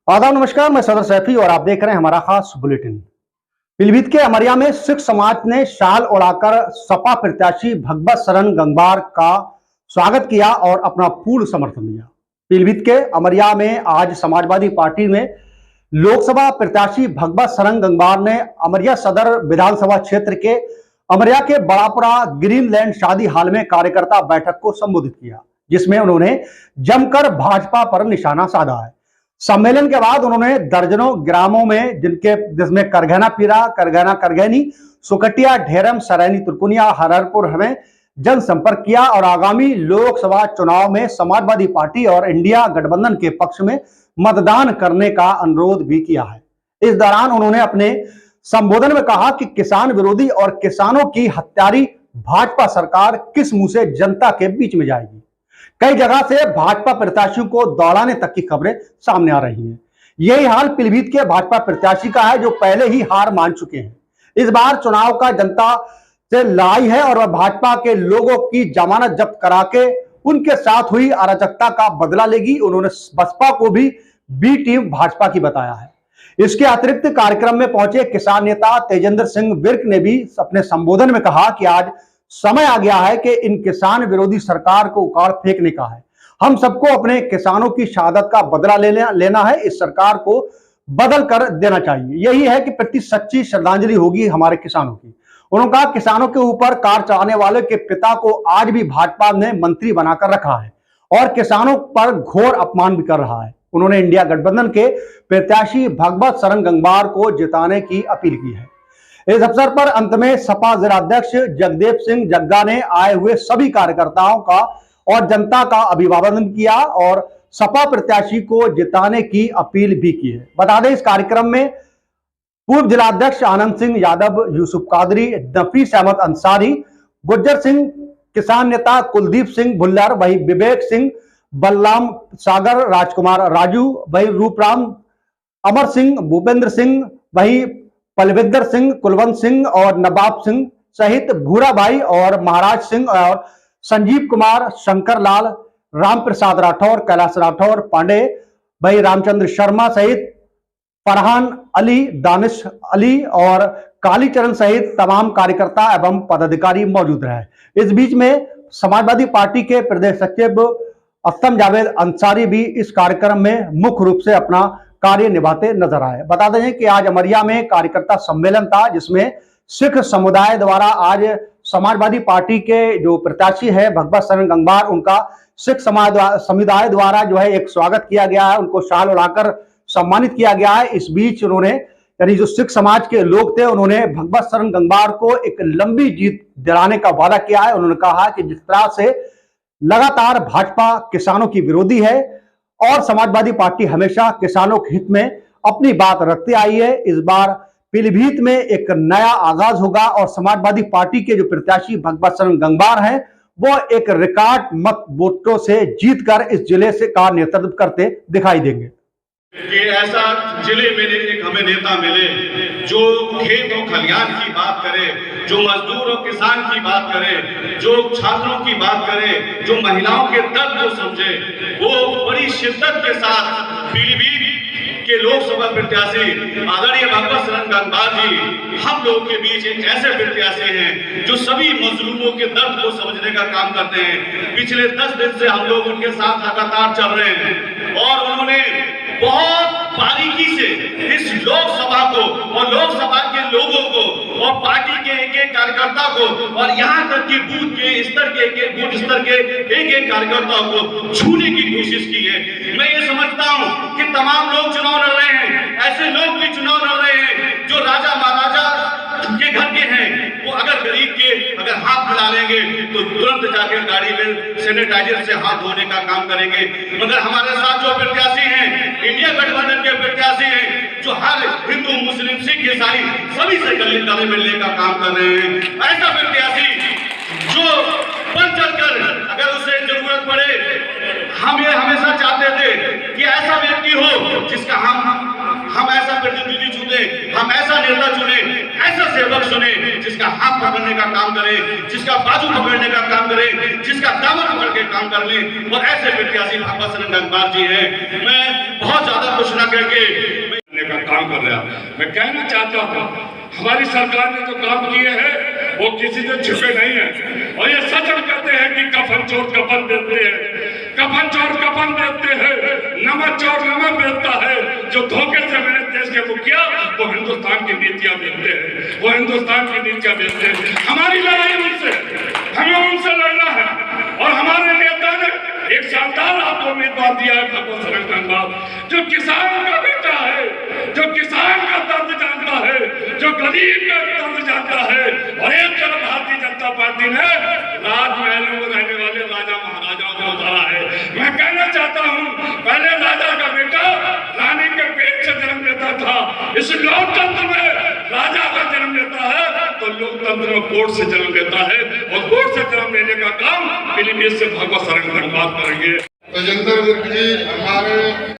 आदाब नमस्कार, मैं सदर सैफी और आप देख रहे हैं हमारा खास बुलेटिन। पीलीभीत के अमरिया में सिख समाज ने शाल उड़ाकर सपा प्रत्याशी भगवत शरण गंगवार का स्वागत किया और अपना पूर्ण समर्थन दिया। पीलीभीत के अमरिया में आज समाजवादी पार्टी में लोकसभा प्रत्याशी भगवत शरण गंगवार ने अमरिया सदर विधानसभा क्षेत्र के अमरिया के बड़ापुरा ग्रीनलैंड शादी हाल में कार्यकर्ता बैठक को संबोधित किया, जिसमें उन्होंने जमकर भाजपा पर निशाना साधा है। सम्मेलन के बाद उन्होंने दर्जनों ग्रामों में जिसमें करगहना पीरा, करगहना करगहनी, सुकटिया, ढेरम, सरैनी, तुरकुनिया, हररपुर में जनसंपर्क किया और आगामी लोकसभा चुनाव में समाजवादी पार्टी और इंडिया गठबंधन के पक्ष में मतदान करने का अनुरोध भी किया है। इस दौरान उन्होंने अपने संबोधन में कहा कि किसान विरोधी और किसानों की हत्यारी भाजपा सरकार किस मुंह से जनता के बीच में जाएगी। कई जगह से भाजपा प्रत्याशियों को दौड़ाने तक की खबरें सामने आ रही हैं। यही हाल पीलीभीत के भाजपा प्रत्याशी का है, जो पहले ही हार मान चुके हैं। इस बार चुनाव का जनता से लड़ाई है और वह भाजपा के लोगों की जमानत जब्त करा के उनके साथ हुई अराजकता का बदला लेगी। उन्होंने बसपा को भी बी टीम भाजपा की बताया है। इसके अतिरिक्त कार्यक्रम में पहुंचे किसान नेता तेजेंद्र सिंह विर्क ने भी अपने संबोधन में कहा कि आज समय आ गया है कि इन किसान विरोधी सरकार को उखाड़ फेंकने का है। हम सबको अपने किसानों की शहादत का बदला लेना है। इस सरकार को बदल कर देना चाहिए। यही है कि प्रति सच्ची श्रद्धांजलि होगी हमारे किसानों की। उन्होंने कहा किसानों के ऊपर कार चलाने वाले के पिता को आज भी भाजपा ने मंत्री बनाकर रखा है और किसानों पर घोर अपमान भी कर रहा है। उन्होंने इंडिया गठबंधन के प्रत्याशी भगवत शरण गंगवार को जिताने की अपील की है। इस अवसर पर अंत में सपा जिलाध्यक्ष जगदेव सिंह जग्गा ने आए हुए सभी कार्यकर्ताओं का और जनता का अभिवादन किया और सपा प्रत्याशी को जिताने की अपील भी की है। बता दें, इस कार्यक्रम में पूर्व जिलाध्यक्ष आनंद सिंह यादव, यूसुफ कादरी, नफीस अहमद अंसारी, गुज्जर सिंह, किसान नेता कुलदीप सिंह भुल्लर, वही विवेक सिंह, बलराम सागर, राजकुमार राजू, वही रूपराम, अमर सिंह, भूपेंद्र सिंह, वही पलविंदर सिंह, कुलवंत सिंह और नवाब सिंह सहित भूरा भाई और महाराज सिंह और संजीव कुमार, शंकर लाल, राम प्रसाद राठौर, कैलाश राठौर, पांडे, भाई रामचंद्र शर्मा सहित फरहान अली, दानिश अली और कालीचरण सहित तमाम कार्यकर्ता एवं पदाधिकारी मौजूद रहे। इस बीच में समाजवादी पार्टी के प्रदेश सचिव असलम जावेद अंसारी भी इस कार्यक्रम में मुख्य रूप से अपना कार्य निभाते नजर आए। बता दें कि आज अमरिया में कार्यकर्ता सम्मेलन था, जिसमें सिख समुदाय द्वारा आज समाजवादी पार्टी के जो प्रत्याशी है भगवत शरण गंगवार, उनका सिख समुदाय द्वारा जो है एक स्वागत किया गया है। उनको शाल उड़ाकर सम्मानित किया गया है। इस बीच उन्होंने यानी जो सिख समाज के लोग थे, उन्होंने भगवत शरण गंगवार को एक लंबी जीत दिलाने का वादा किया है। उन्होंने कहा कि जिस तरह से लगातार भाजपा किसानों की विरोधी है और समाजवादी पार्टी हमेशा किसानों के हित में अपनी बात रखती आई है, इस बार पीलीभीत में एक नया आगाज होगा और समाजवादी पार्टी के जो प्रत्याशी भगवत शरण गंगवार हैं, वो एक रिकॉर्ड मत वोटों से जीतकर इस जिले से का नेतृत्व करते दिखाई देंगे। कि ऐसा जिले में एक हमें नेता मिले जो खेत और खलियान की बात करे, जो मजदूर और किसान की बात करे, जो छात्रों की बात करे, जो महिलाओं के दर्द को समझे। वो बड़ी शिद्दत के साथ पीलीभीत के लोकसभा प्रत्याशी आदरणीय भगवत शरण गंगवार जी हम लोगों के बीच एक ऐसे प्रत्याशी हैं जो सभी मजलूमों के दर्द को समझने का काम करते हैं। पिछले 10 दिन से हम लोग उनके साथ लगातार चल रहे हैं और उन्होंने बहुत बारीकी से इस लोकसभा को और लोकसभा के लोगों को और पार्टी के एक एक कार्यकर्ता को और यहाँ तक कि बूथ के स्तर के बूथ स्तर के एक एक कार्यकर्ता को छूने की कोशिश की है। मैं ये समझता हूँ कि तमाम लोग चुनाव लड़ रहे हैं, ऐसे लोग भी चुनाव लड़ रहे हैं जो राजा महाराजा के घर के हैं। वो अगर गरीब के अगर हाथ मिला लेंगे तो तुरंत जाकर गाड़ी में सैनिटाइजर से हाथ धोने का काम करेंगे। मगर हमारे साथ जो प्रत्याशी हैं, इंडिया गठबंधन के प्रत्याशी हैं, जो हर हिंदू मुस्लिम सिख ईसाई सभी से गले मिलने का काम कर रहे हैं। ऐसा प्रत्याशी जो बढ़ चढ़कर अगर उसे जरूरत पड़े, हम ये हमेशा चाहते थे कि ऐसा व्यक्ति हो जिसका हम ऐसा प्रतिनिधि चुने, हम ऐसा नेता चुने, ऐसा सेवक चुने जिसका हाथ पकड़ने का काम करे, जिसका बाजू पकड़ने का काम करे, जिसका दामन पकड़ के काम कर ले, और ऐसे प्रत्याशी भगवत शरण गंगवार जी हैं। मैं बहुत ज्यादा कुछ ना करके का काम कर रहा। मैं कहना चाहता हूँ हमारी सरकार ने जो काम किए हैं वो किसी से छिपे नहीं है, और ये सच हम कहते हैं कि कफन चोर कफन देते हैं, कफन चोर कफन देते हैं, नमक चोर नमक बेचता है। जो धोखे से मेरे देश के मुखिया वो हिंदुस्तान की नीतियां बेचते हैं, वो हिंदुस्तान की नीतियां बेचते हैं। हमारी लड़ाई उनसे, हमें उनसे लड़ना है, और हमारे नेता ने एक शानदार आपको उम्मीदवार दिया है भगवत शरण गंगवार, जो किसान का बेटा है, जो किसान का दर्द जानता है, जो गरीब का दर्द जानता है। और एक तरफ भारतीय जनता पार्टी ने राजमहलों में रहने वाले राजा महाराजाओं को उतारा है। मैं कहना चाहता हूँ पहले राजा का बेटा रानी के पेट से जन्म लेता था, इस लोकतंत्र में राजा का जन्म लेता है तो लोकतंत्र में कोर्ट से जन्म लेता है, और कोर्ट से जन्म लेने का काम पीलीभीत से भगवत शरण गंगवार करेंगे। राजेंद्र विर्क जी हमारे